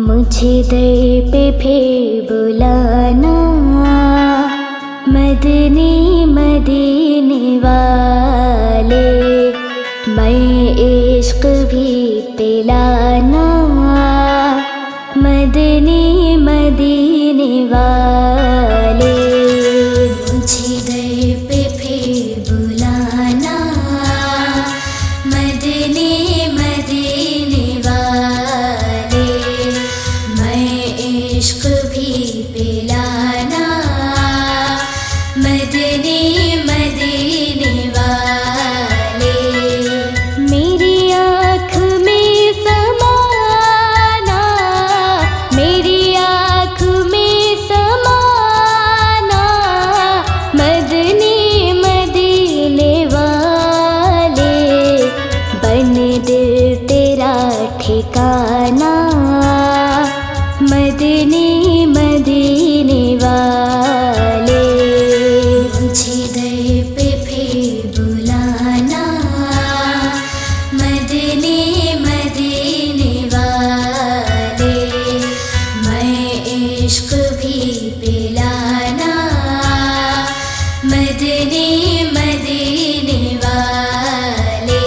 मुझे दर पे फिर बुलाना, मदनी मदीने वाले, मैं इश्क भी पिलाना, मदनी मदीने वाले। मुझे दर पे फिर बुलाना, मदनी मदीने वाले, मैं इश्क भी पिलाना, मदनी मदीने वाले। मेरी आँख में समाना, मेरी आँख में समाना, मदनी मदीने वाले, बन दिल तेरा ठिकाना, मदनी मदीने वाले। मुझे दर पे फिर बुलाना, मदनी मदीने वाले, मैं इश्क भी पिलाना, मदनी मदीने वाले।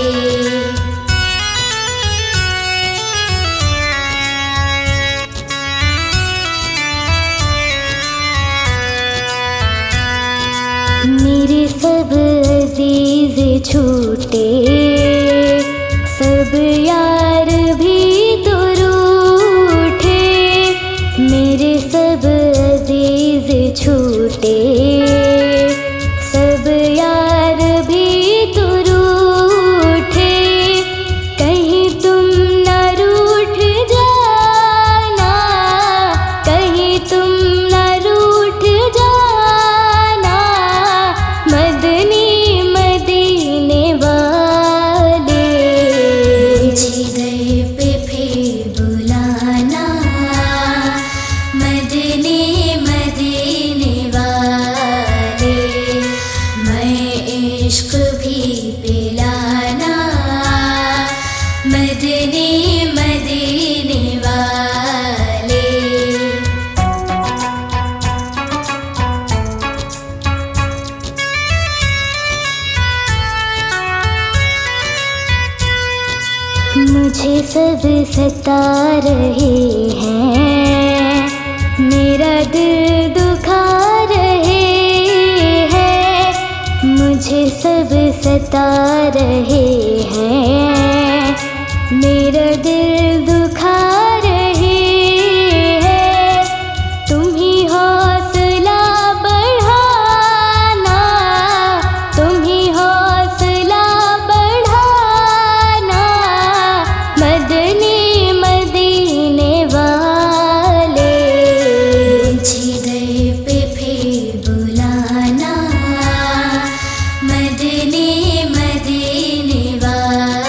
मेरे सब अजीज छूटे, सब यार भी तो रूठे, मेरे सब अजीज छूटे, सब यार भी तो रूठे, कहीं तुम न रूठ जाना, कहीं तुम न रूठ जाना, मदनी मदीने वाले। मुझे दर पे फिर बुलाना, मदनी मदीने वाले, मैं इश्क भी पिलाना, मदनी मदीने वाले। मुझे सब सता रहे हैं, मेरा दिल दुखा रहे हैं, मुझे सब सता रहे हैं, मेरा दिल दुखा रहे हैं, तुम ही हौसला बढ़ाना, तुम ही हौसला बढ़ाना, मदनी मदीने वाले। मुझे दर पे फिर बुलाना, मदनी मदीने वाले,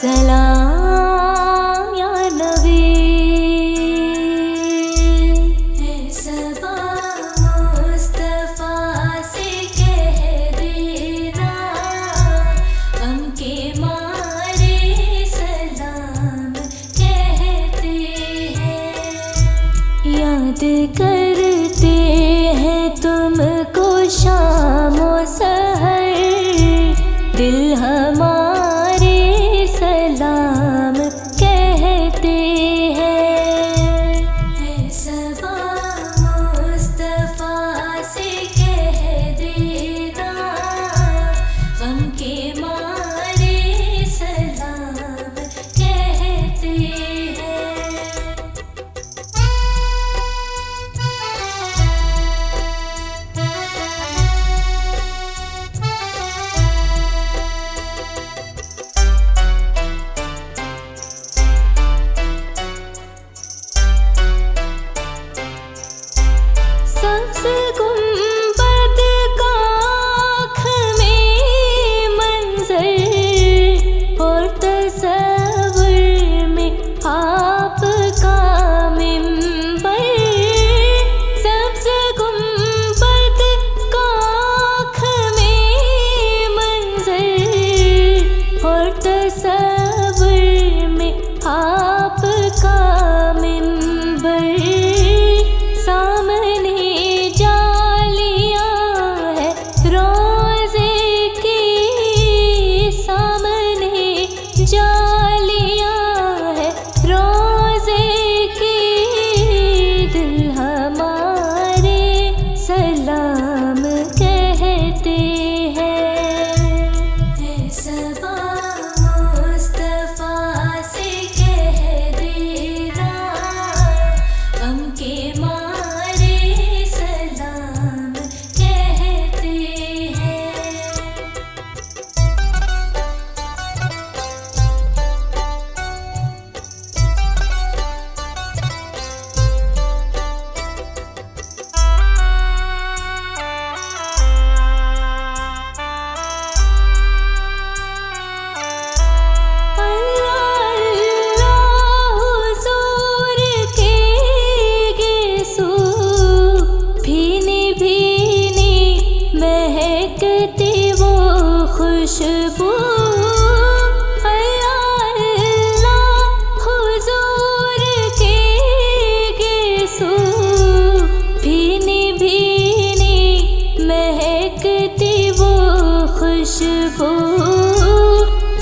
सलाम या नबी। है सबा मुस्तफा से कह देना, गम के मारे सलाम कहते हैं। याद करते हैं तुमको शामो सहर, दिल हमारे सलाम कहते हैं। है सबा मुस्तफा से कह देना, गम के मारे सलाम कहते हैं। सब्ज़ गुंबद का आँख में मंज़र, और तसव्वुर में आपका मिंबर। सब्ज़ गुंबद का आँख में मंज़र, और तसव्वुर में आपका मिंबर। सामने जालियां है रोज़े की, सामने जालियां है रोज़े की, दिल हमारे सलाम कहते हैं। है सबा मुस्तफा से कह देना, गम के मारे सलाम कहते हैं। अल्लाह अल्लाह हुज़ूर के गिसू, भीनी भीनी महकती वो खुशबू। अल्लाह अल्लाह हुज़ूर के गिसू, भीनी भीनी महकती वो खुशबू।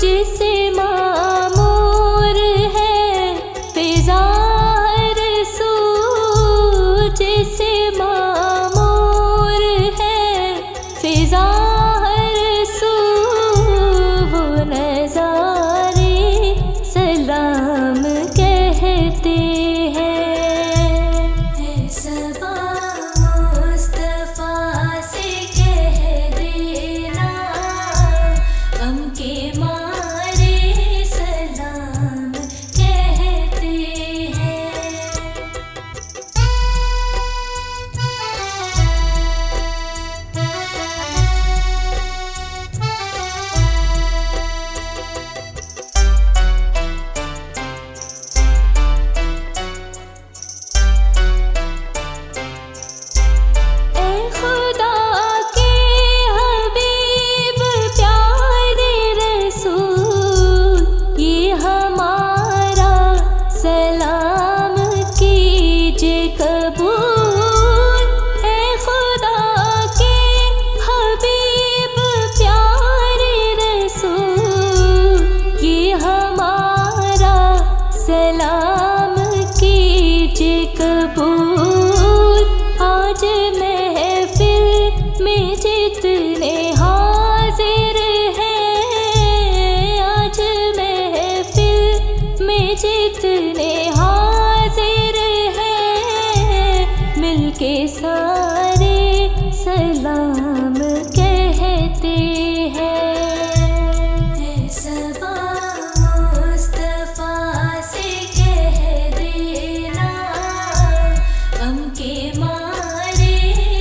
जिसे मामूर है फ़िज़ा रसू, जिसे मामूर है फ़िज़ा रसू, वो नज़ारे सलाम कहते हैं। है सबा मुस्तफा से कह देना, गम के मारे सलाम कहते हैं। ए खुदा के हबीब प्यारे रसूल, ये हमारा सलाम कीजिए कबूल। ए खुदा के हबीब प्यारे रसूल, ये हमारा सलाम कीजिए कबूल। आज महफिल में जितने हाजिर हैं, आज महफिल में जितने हाजिर हैं, मिलके सारे सलाम कहते हैं। है सबा मुस्तफा से कह देना, गम के मारे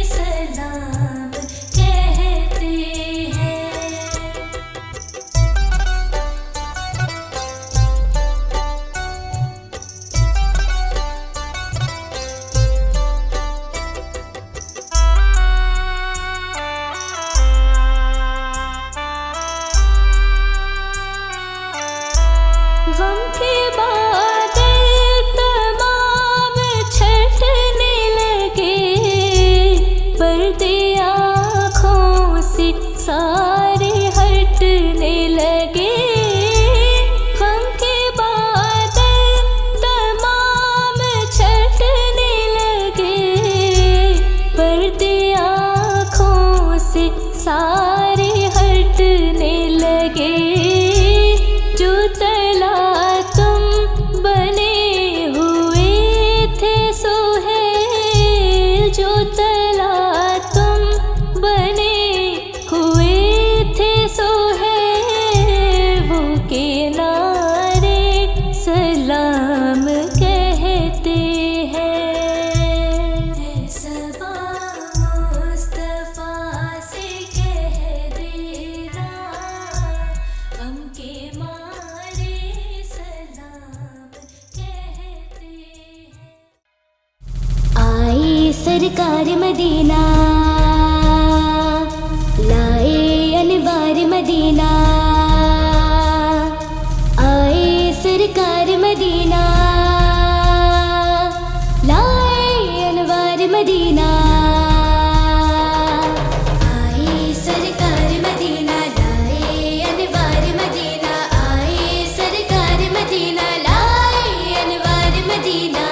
सलाम कहते हैं। गम के बादल तमाम छटने लगे, पर्दे आँखों से सारे हटने लगे। गम के बादल तमाम छटने लगे, पर्दे आँखों से सारे हटने लगे। जो तला तुम बने हुए थे सोहेल, जो तला तुम बने हुए थे सोहेल, वो किनारे सलाम कहते हैं। सबा मुस्तफा से कह देना, गम के मारे सलाम कहते हैं। आई सरकार मदीना, लाए अनवार मदीना। आए सरकार मदीना, लाए अनवार मदीना। आए सरकार मदीना, लाए अनवार मदीना। आए सरकार मदीना, लाए अनवार मदीना।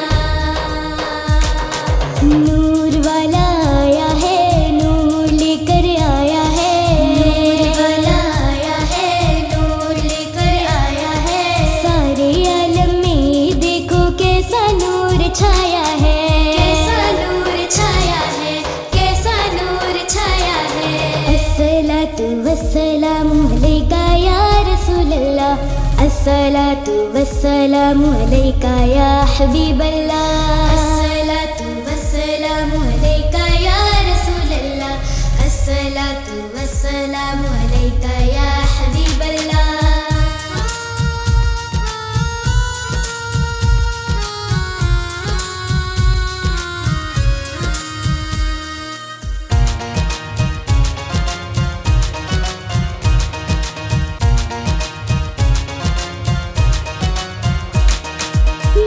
नूर वाला आया है, नूर लेकर आया है। नूर वाला आया है, नूर लेकर आया है। सारे आलम में देखो कैसा नूर छाया है, कैसा नूर छाया है, कैसा नूर छाया है। अस्सलातु वस्सलामु अलैका या रसूलल्लाह, अस्सलातु वस्सलामु अलैका या हबीबल्लाह। अस्सलातु वस्सलामु अलैका या रसूलल्लाह, अस्सलातु वस्सलामु अलैका या हबीबल्लाह।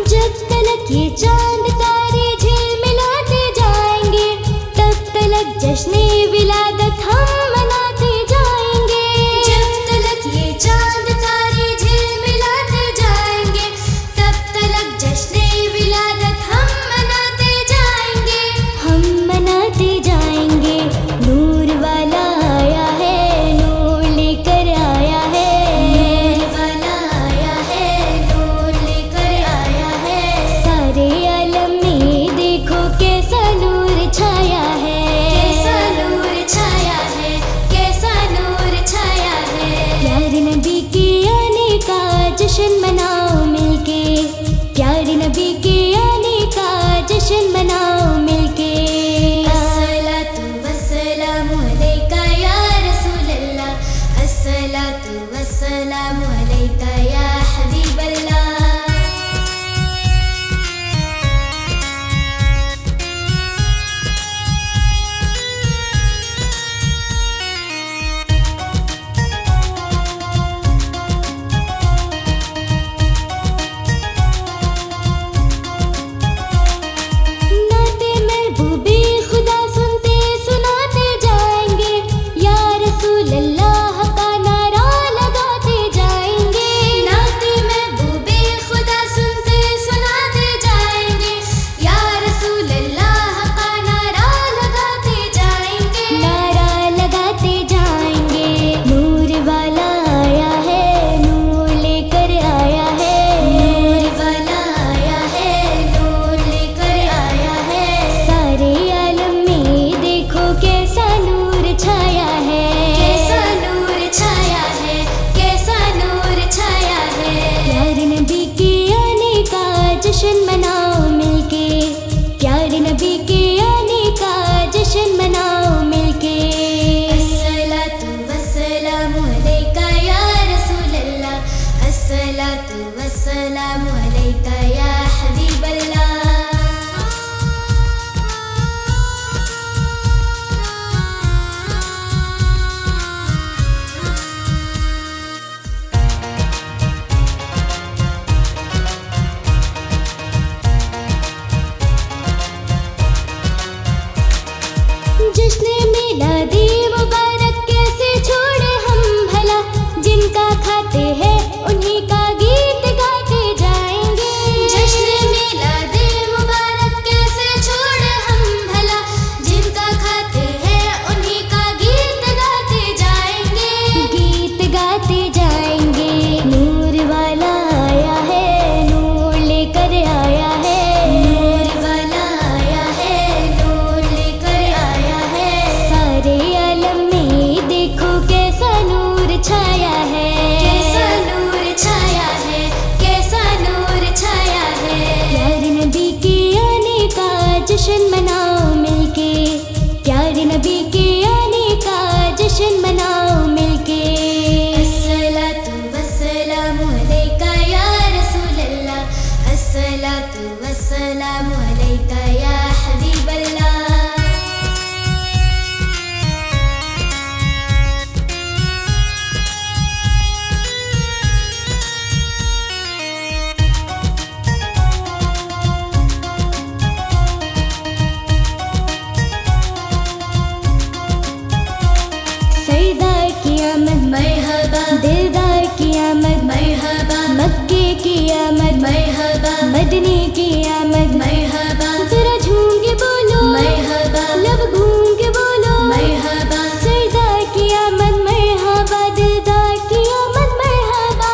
जब तलक ये चांद तारे झिलमिलाते जाएंगे, तब तलक जश्ने विलादत हम मनाते जाएंगे। जब तलक ये चांद तारे झिलमिलाते जाएंगे, तब तलक जश्ने विलादत हम मनाते जाएंगे, हम मनाते जाएंगे। नूर वाला आया है, नूर लेकर आया है। नूर वाला आया है, नूर लेकर आया है। सारे आलम में देखो कैसा नूर छाया है, कैसा नूर छाया है, कैसा नूर छाया है। प्यारे नबी के आने का जश्न मनाओ मिलके, प्यारे नबी के आने का जश्न मनाओ मिलके। अस्सलातु वस्सलामु अलैका या रसूलल्लाह, अस्सलातु वस्सलामु अलैका या हबीबल्लाह। नाते महबूबे खुदा सुनते सुनाते जाएंगे, या रसूल अल्लाह का नारा लगाते जाएंगे। नाते महबूबे खुदा सुनते सुनाते जाएंगे, या रसूल अल्लाह का नारा लगाते जाएंगे, नारा लगाते जाएंगे। नूर वाला आया है, नूर लेकर आया है। नूर वाला आया है, नूर लेकर आया है। सारे आलम में देखो कैसा नूर छाया है, कैसा नूर छाया है, कैसा नूर छाया है। प्यारे नबी के आने का जश्न मनाओ मिलके, प्यारे नबी के आने का जश्न मनाओ मिलके। अस्सलातु वस्सलामु अलैका या रसूलल्लाह, अस्सलातु वस्सलामु अलैका या हबीबल्लाह। खाते हैं उन्हीं का गीत गाते जाएंगे। जश्न मिलाद मुबारक कैसे छोड़े हम भला, जिनका खाते हैं उन्हीं का गीत गाते जाएंगे। गीत गाते जाएंगे। नूर वाला आया है, नूर लेकर आया है। नूर वाला आया है, नूर लेकर आया है। सारे आलम में देखो कैसा नूर छाया है। कैसा नूर छाया है, कैसा नूर छाया है। प्यारे नबी के आने का जश्न मनाओ मिलके, प्यारे नबी के आने का जश्न मनाओ मिलके। अस्सलातु वस्सलामु अलैका या रसूल अल्लाह, अस्सलातु वस्सलामु अलैका या हबीब अल्लाह। सरदार की आमद, मरहबा दिलदार की आमद, मरहबा मक्के की आमद, मरहबा मदनी की आमद। मरहबा जरा झूम के बोलो, मरहबा लब घूम के बोलो। मरहबा सरदार की आमद मरहबा, दिलदार की आमद मरहबा।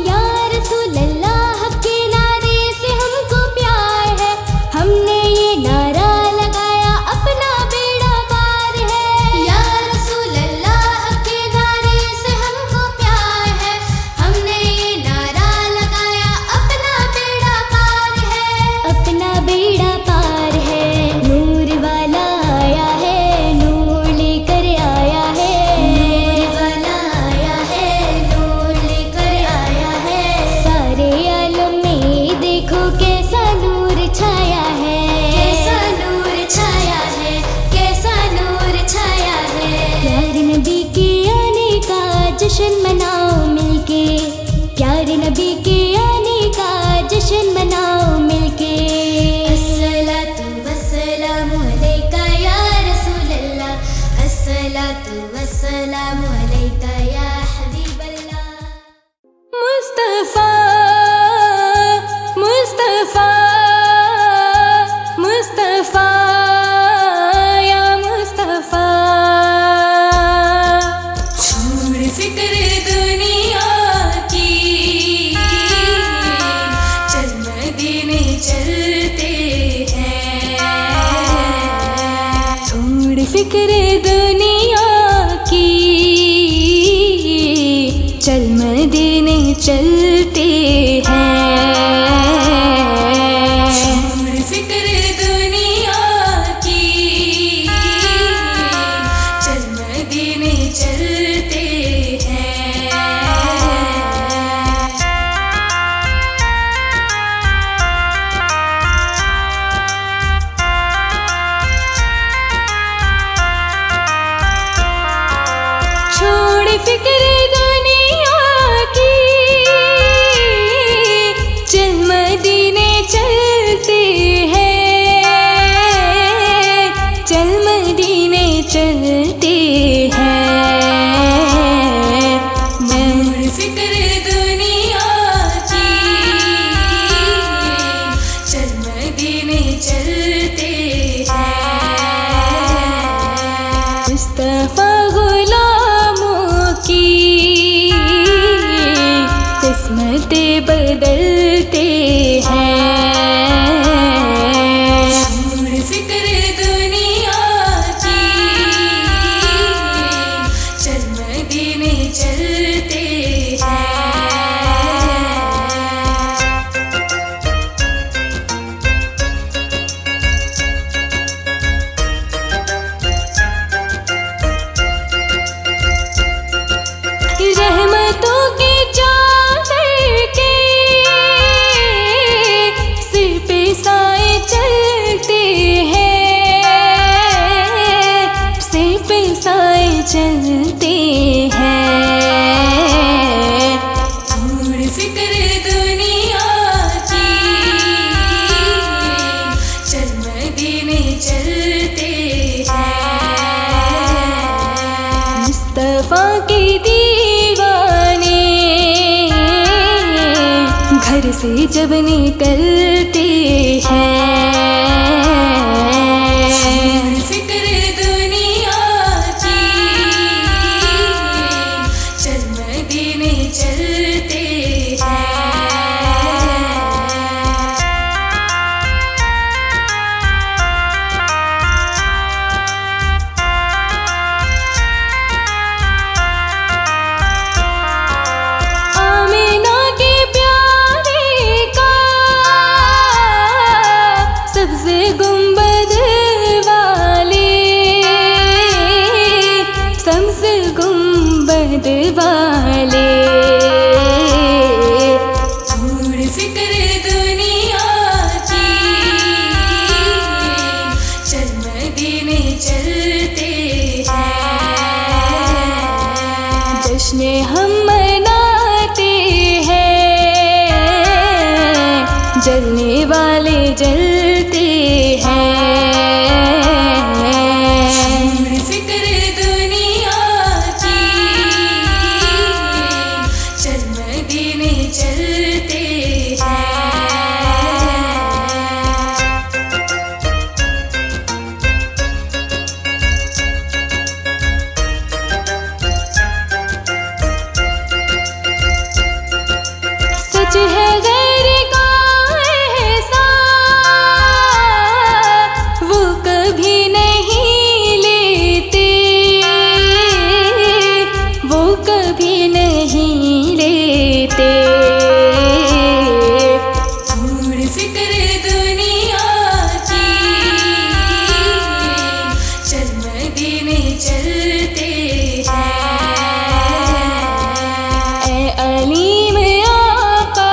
या रसूल अल्लाह के नारे से हमको प्यार है, हमने ये नारा लगाया अपना बेड़ा पार है। या रसूल अल्लाह के नारे से हमको प्यार है, हमने ये नारा लगाया अपना बेड़ा पार है। अपना बेड़ा पार है। नूर वाला आया है, नूर लेकर आया है। नूर वाला आया है, नूर लेकर आया है। सारे आलम में देखो कैसा नूर छाया है। कैसा नूर छाया है, कैसा नूर छाया है। प्यारे नबी के आने का जश्न मनाओ मिलके, प्यारे नबी के आने का जश्न मनाओ मिलके। अस्सलातु वस्सलामु अलैका या रसूल अल्लाह, अस्सलातु वस्सलामु अलैका या हबीब अल्लाह। मुस्तफा मुस्तफा मुस्तफा या मुस्तफा। छोड़ फिक्र दुनिया की, चल मदीने चलते हैं। छोड़ फिक्र दुनिया की, चल मदीने चलते हैं। छोड़ फिक्र दुनिया की, चल मदीने चलते हैं। छोड़ फिक्र दुनिया की, चल मदीने चलते हैं। चल मदीने चलते हैं। छोड़ फिक्र दुनिया की, चल मदीने चलते हैं। मुस्तफा गुलामों की किस्मतें बदलते हैं। छोड़ फिक्र दुनिया की, चल मदीने चलते हैं। रहमतों की चादर के से जब निकलते हैं, फिक्र दुनिया की, चल मदीने चलते हैं। आमिना के प्यारे का सबसे गुंबद वाले, सबसे गुंबद वाले, छोड़ फिक्र दुनिया की, चल मदीने चलते हैं। जश्न हम मनाते हैं, जलने वाले जलते हैं। छोड़ फिक्र दुनिया की, चल मदीने चलते हैं। सच है गैर का एहसान, वो कभी नहीं लेते, वो कभी नहीं लेते। छोड़ फिक्र दुनिया की, चल मदीने चलते हैं। ऐ अलीम आका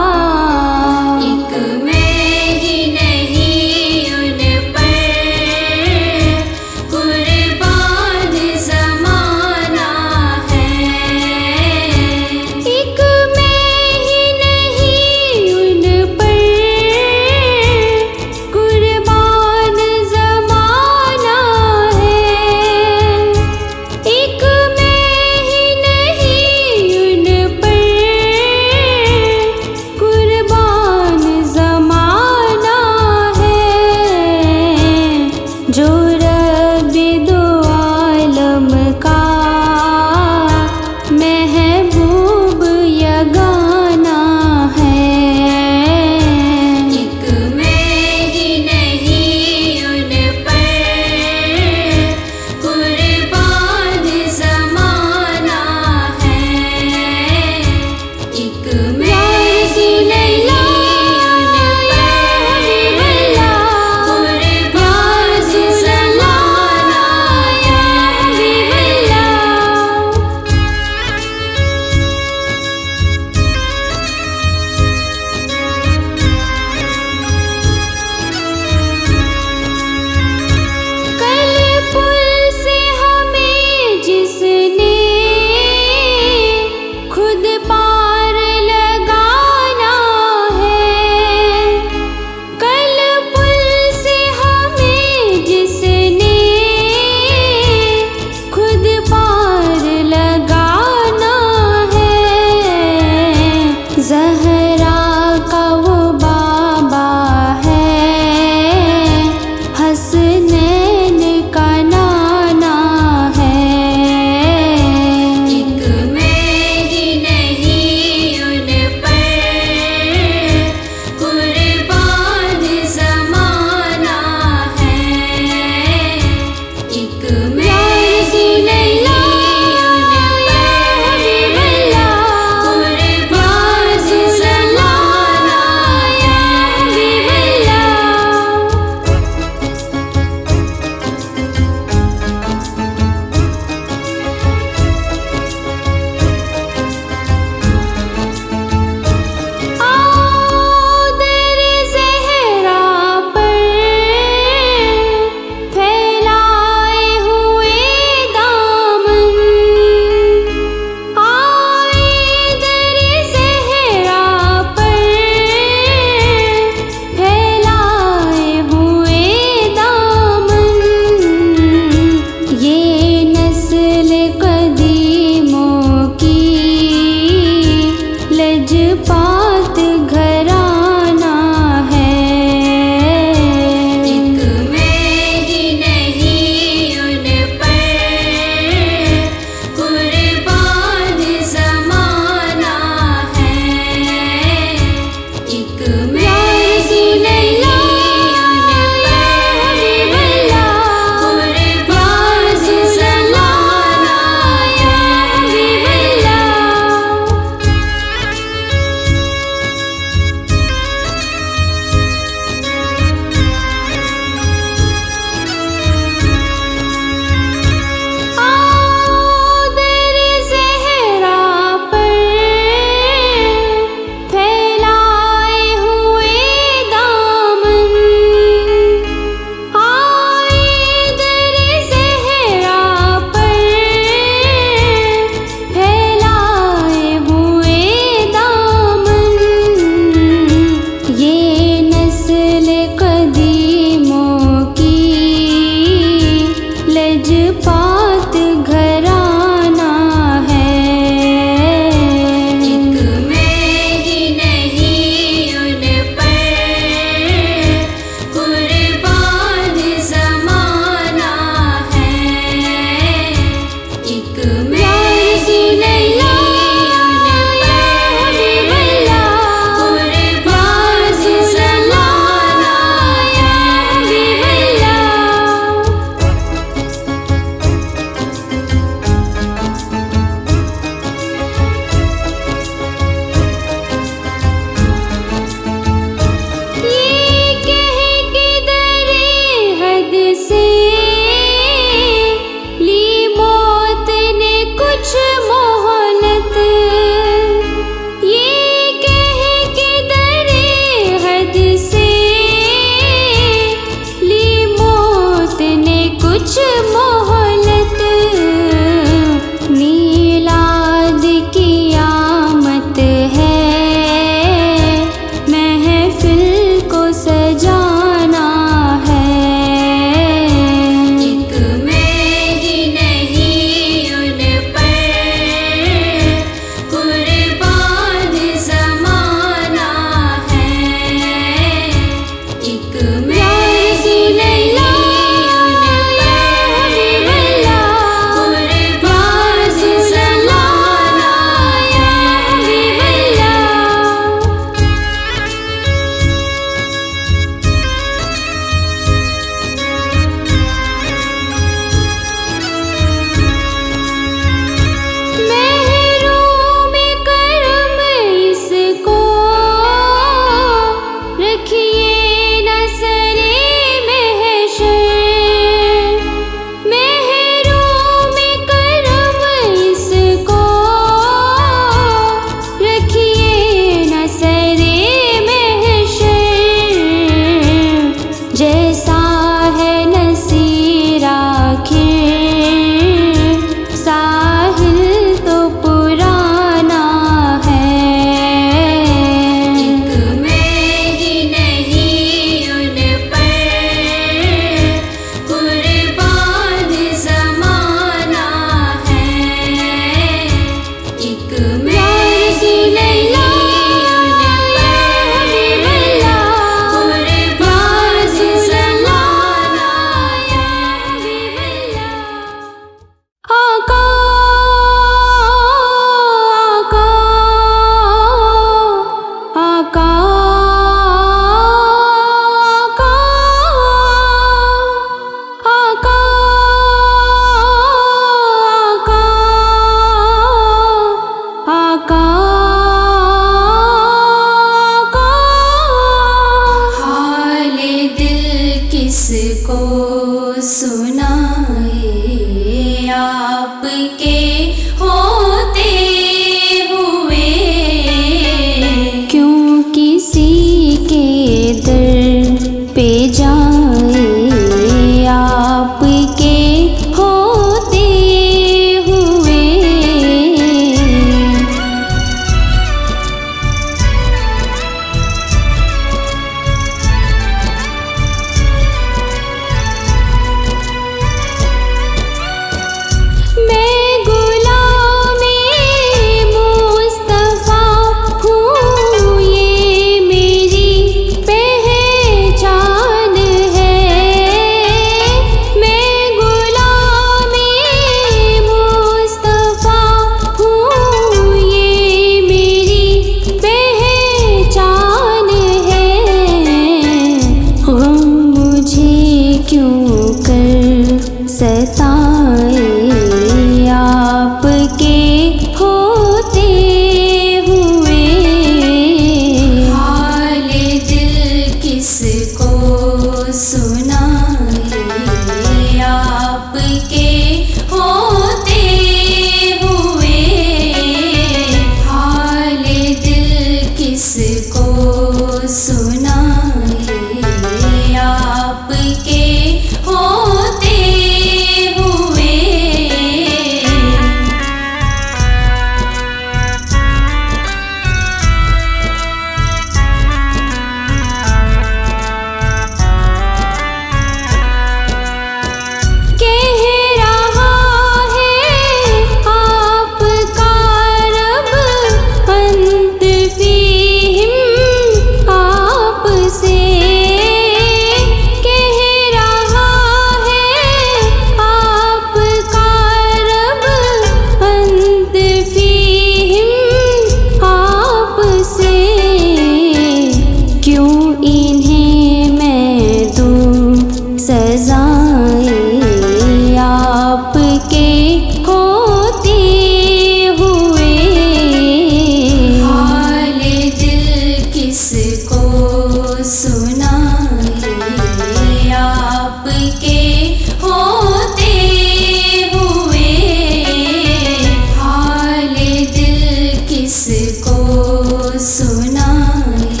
किसको सुनाए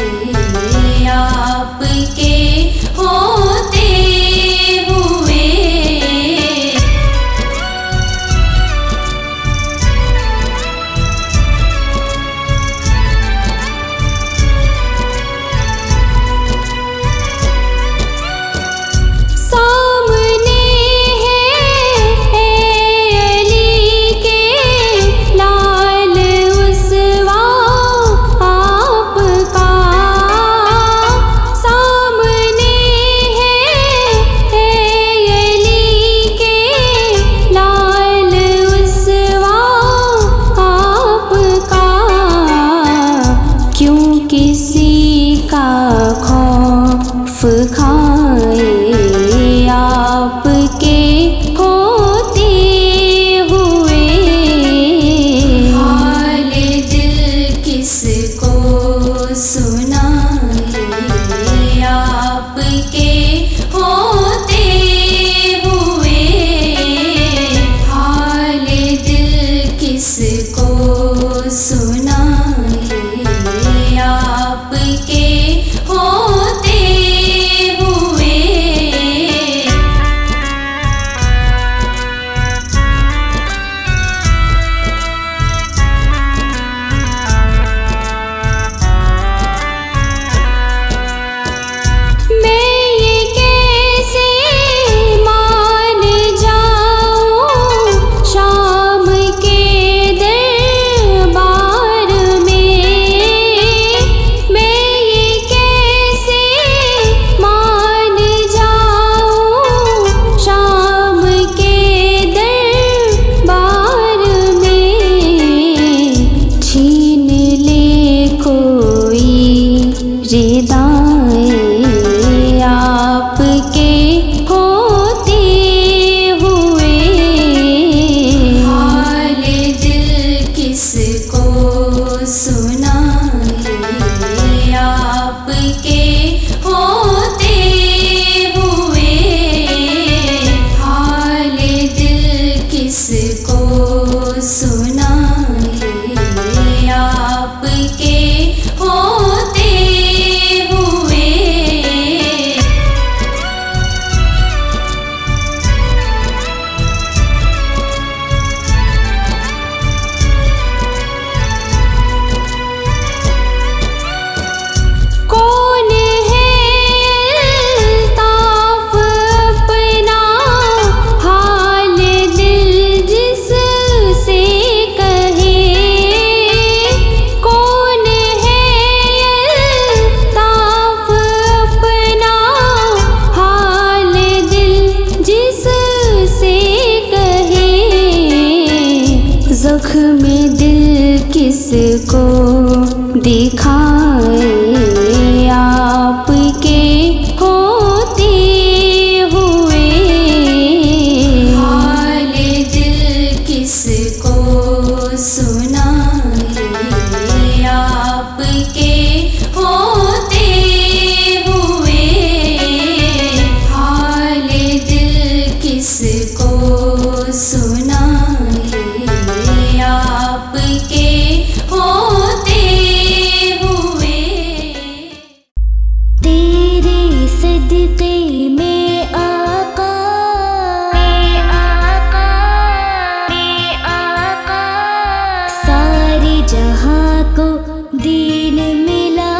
आपके होते हुए। सामने है अली के लाल उसवा आपका, सामने है अली के लाल उसवा आपका। क्यों किसी का खौफ खाए आपके होते हुए। हाल दिल किसको सुनाए आपके होते हुए। हाल दिल किसको सुनाए आपके होते हुए। मैं ये कैसे मान जाऊं शाम के दरबार में। मैं ये कैसे मान जाऊं शाम के दरबार में। छीन ले कोई रिदाए आपके होते हुए। हाल दिल किसको सुनाए आपके होते हुए। हाल दिल किसको सुनाए आपके होते हुए। कौन है अल्ताफ अपना हाल दिल जिससे कहे। कौन है अल्ताफ अपना हाल दिल जिससे कहे। ज़ख्म दिल किसको दिखाए आपके होते हुए। हाल दिल किसको सुनाए आपके होते हुए। हाल दिल किसको सुनाए आपके होते हुए। तेरे सदक़े में आका, सारे जहां को दीन मिला।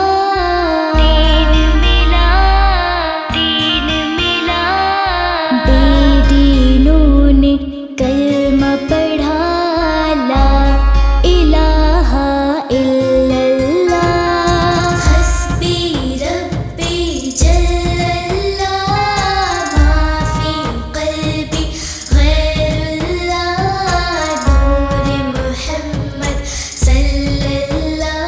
बेदीनों ने कलमा पढ़ा ला इलाहा इल्लल्लाह। हस्बी रब्बी जल्लल्लाह माफी क़ल्बी गैरुल्लाह। नूर मुहम्मद सल्लल्लाह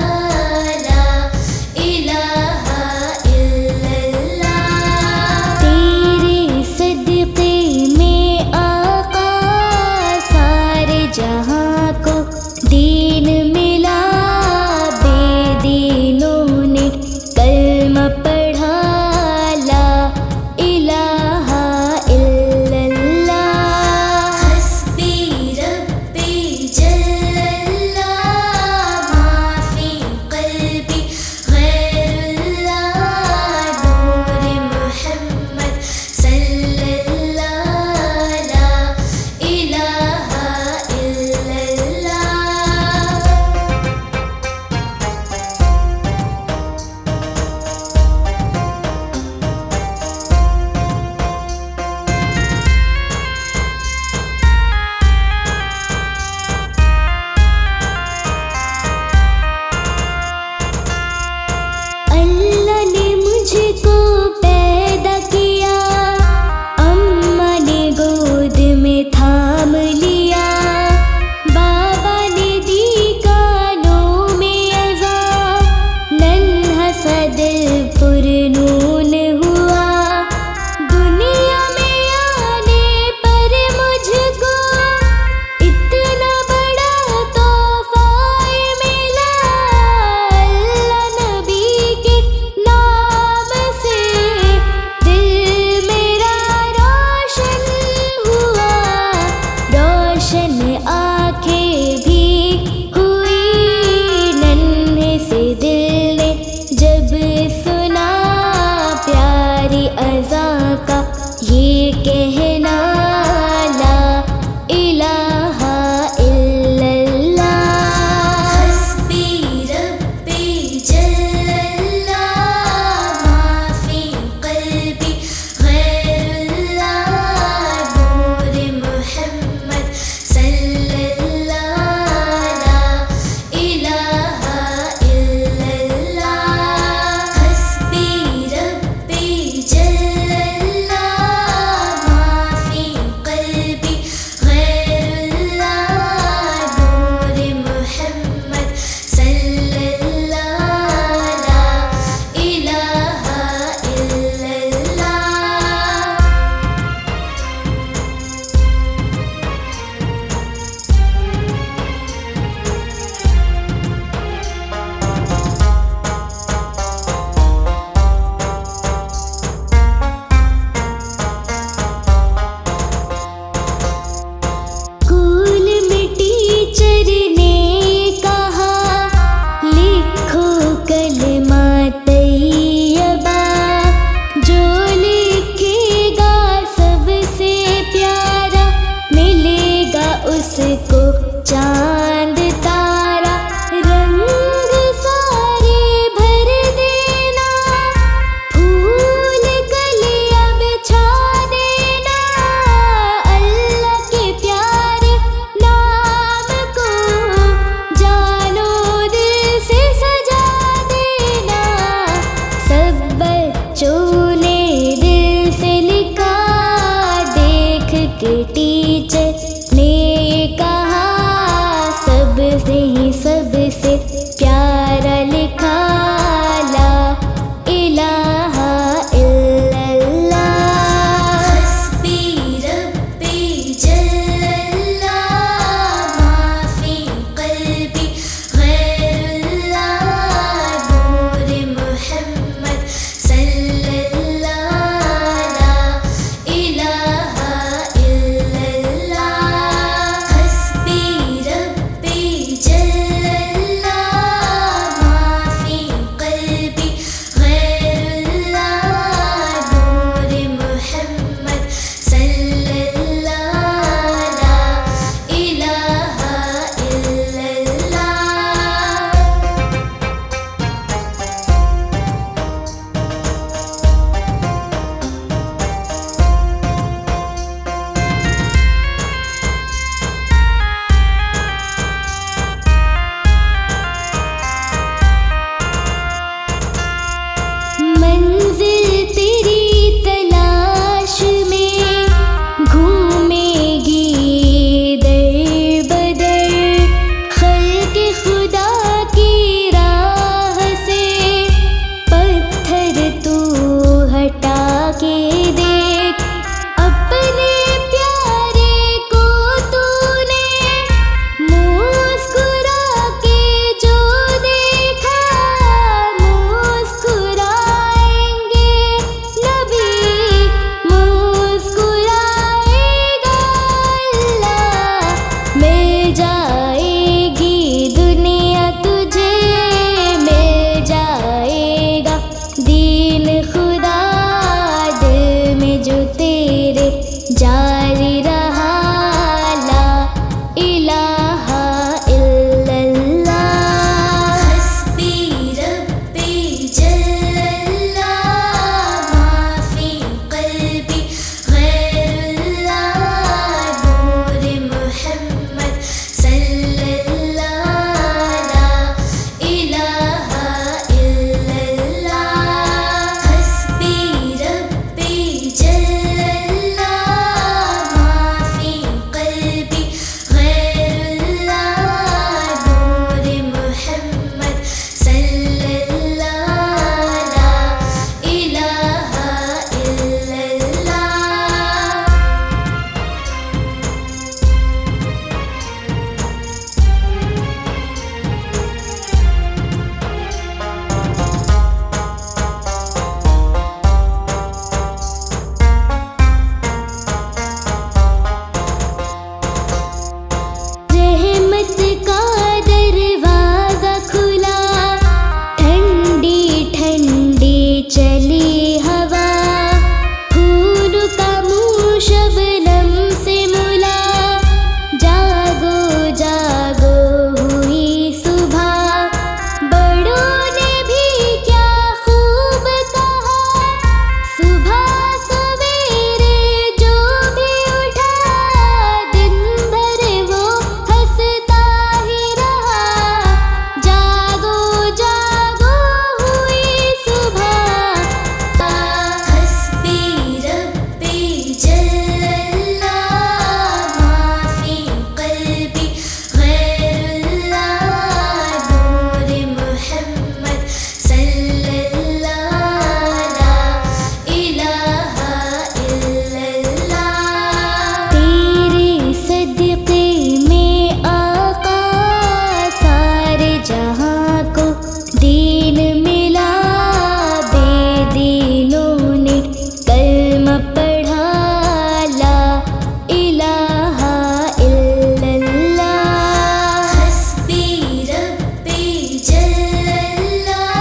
जल्लल्लाह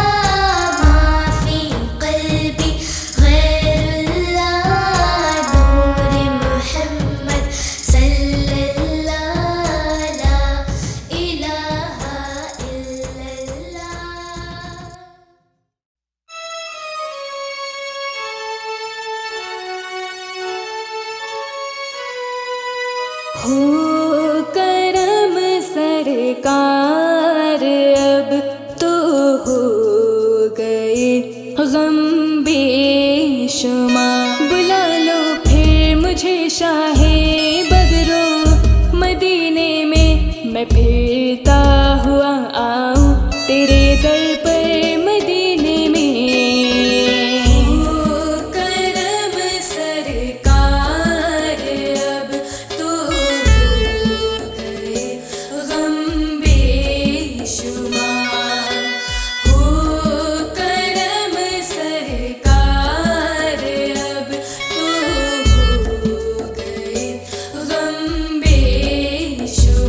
माफी क़ल्बी गैरुल्लाह नूर मुहम्मद सल्लल्लाह ला इलाहा इल्लल्लाह। हो करम सरकार अब तो हो गए गम बेशुमार, बुला लो फिर मुझे शाहे बगरो मदीने में, मैं फिरता हुआ आऊं तेरे दर पर मदीने में। हो करम सरकार अब तो हो गए गम बेशुमार, हो करम सरकार अब तो हो गए गम बेशुमार।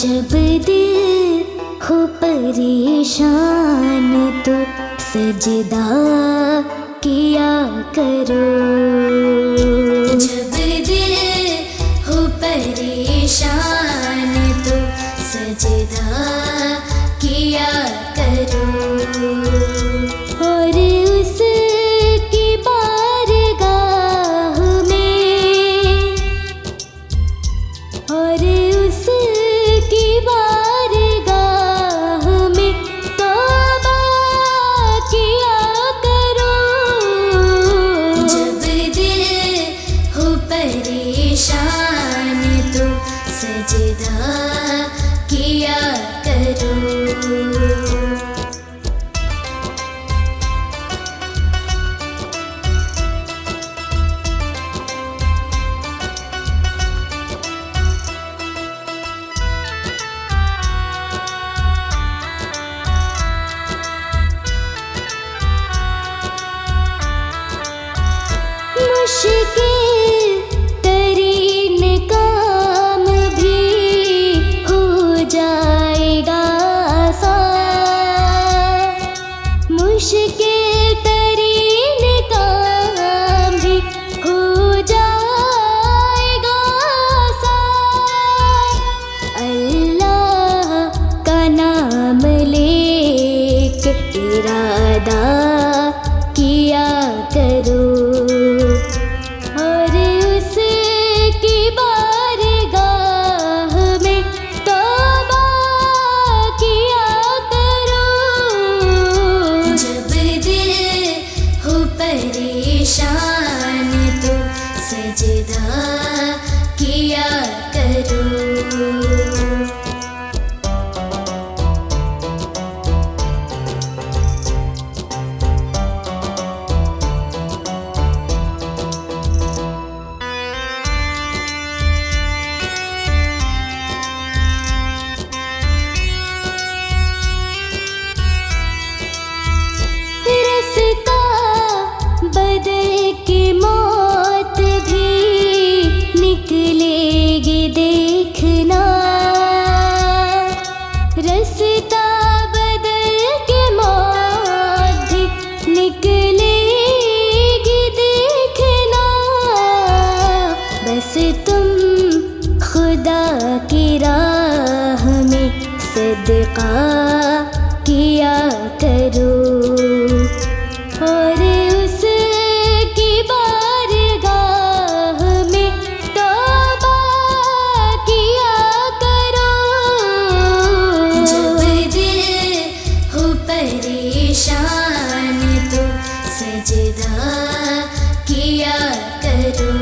जब दिल हो परेशान तो सजदा किया करो। जब दिल हो परेशान तो सजदा किया करो। और उसकी बारगाह में, और उसकी बारगाह में तौबा किया करो। जब दिल हो परेशान तो सजदा किया करो। मुश्किल तरीन काम भी हो जाएगा आसान। मुश्किल तरीन काम भी हो जाएगा आसान। अल्लाह का नाम लेके इरादा किया करो। और उसकी बारगाह में तौबा किया करो। जब दिल हो परेशान तो सजदा किया करो। रास्ता बदल के मौत भी निकलेगी देखना। रास्ता बदल के मौत भी निकलेगी देखना। बस तुम खुदा की राह में सदका किया करो। और उसकी बारगाह में तौबा किया करो। जब दिल हो परेशान तो सजदा किया करो।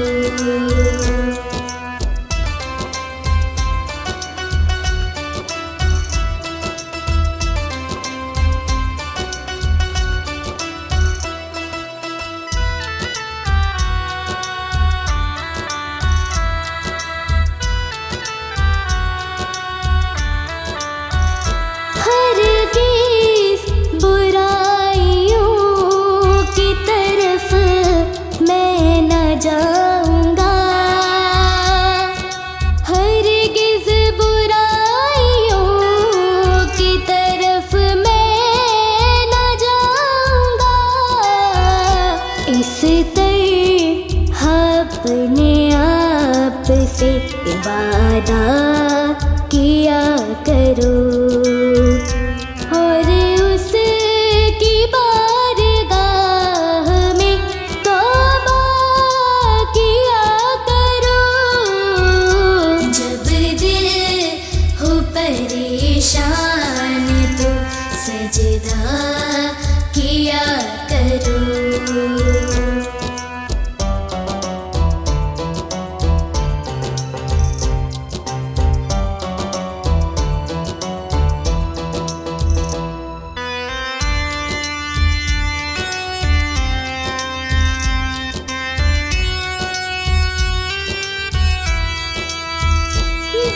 हरगिज़ बुराइयों की तरफ मैं न जाऊंगा। हरगिज़ बुराइयों की तरफ मैं न जाऊंगा। इस तरह अपने आप से वादा किया करो। और उसकी बारगाह में तौबा किया करो। जब दिल हो परेशान तो सजदा किया करो।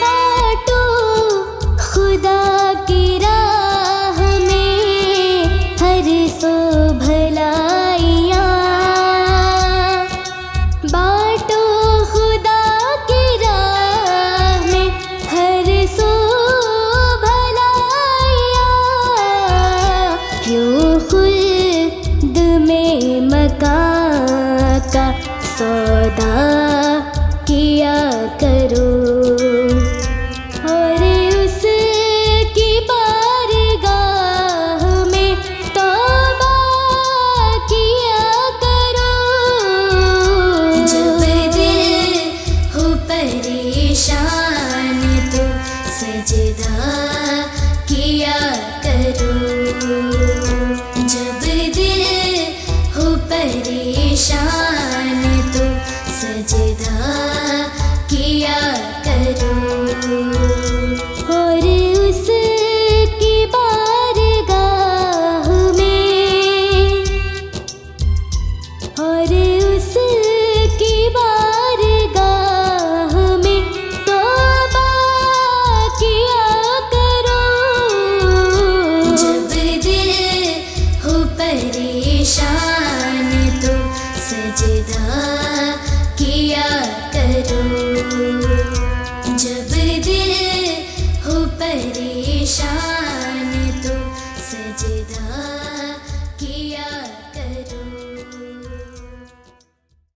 बाटो खुदा की राह में हर सो भले परेशान तो सजदा